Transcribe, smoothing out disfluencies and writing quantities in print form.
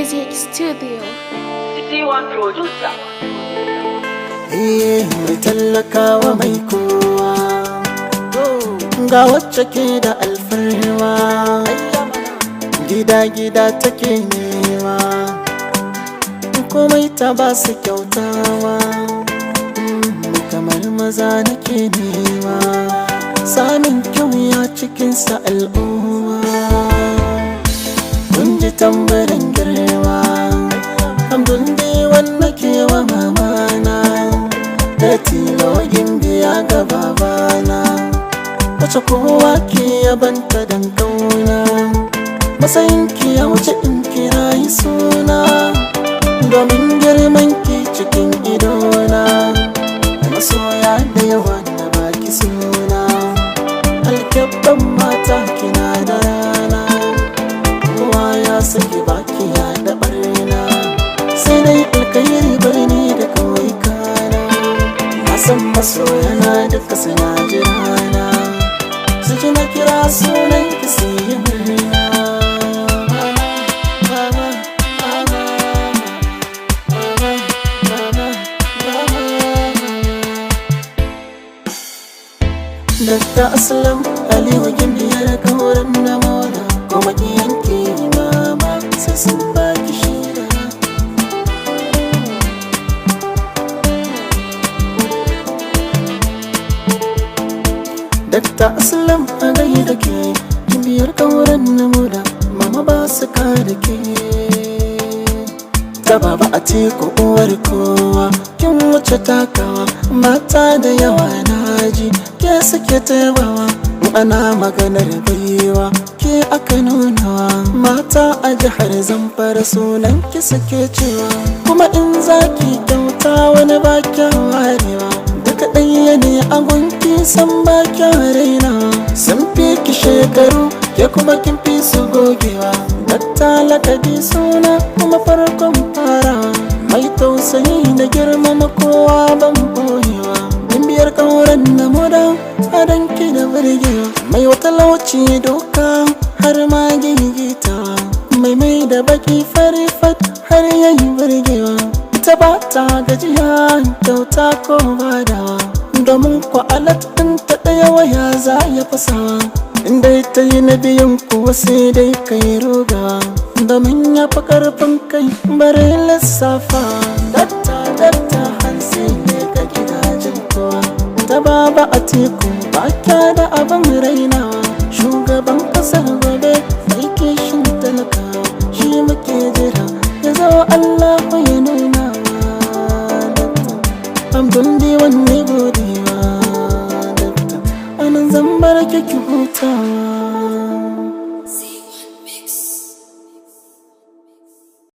Music Studio. C1 Producer. Mai tallakawa mai kowa ga wacce ke da alfarma, gida-gida take nema, komai ta ba su kyautawa, kamar maza nake nema, samun kyau ya cikinsa al'umma. Kun ji tambarin girma, hamdun dai wanda ke wa mamana, da tilogin biya ga babana, wace kowa ke yabanta dan kauna, matsayinki ya wuce in kira yi suna, domin girman ki cikin idona, masoya da yawa na baki suna, alkyabban mata kina da rana, kowa ya saki baki ya da barna, sai dai alkairi birni da kawai kana, na san masoya na duka suna jirana, su ji na kira sunan ki su yi murna. Dakta Aslam Aliyu gimbiyar kauran na mola, kuma ki yanke mama sai sun baki shida. Dakta Aslam a gai da ke gimbiyar kauran na mola, mama ba su ka da ke. Ta baba a teku uwar kowa, kin wuce takawa, mata da yawa na ji ke suke taimawa, ana maganar baiwa ke aka nunawa, mata a jihar Zamfara sunan ki suke cewa, kuma in zaki kyauta wani ba kyan warewa, duka ɗaya ne a gunki san ba kyan rainawa, sun fi ki shekaru ke kuma kin fi su gogewa, dakta lakabi suna kuma farkon farawa, mai tausayi da girmama kowa ban boyewa, biyar kauran na moda adanki da birgewa, mai wata lauci doka har ma gigitawa, mai da baki fari fat har yayi birgewa, ita ba ta gajiya kyauta ko badawa, domin ko alat ɗin ta ɗaya waya za ya fasawa, inda ta yi na biyun kuwa sai dai kai rogawa, domin ya fi ƙarfin kai bare lissafa. Datta hansi ne ga gidajen kowa, ta baba a teku ba kya da abin rainawa, shugaban ƙasar gobe mai kishin talakawa, shi muke jira ya zo Allah ya nuna wa. Datta abdul diwan ne godewa, datta anan zan bar ki hutawa.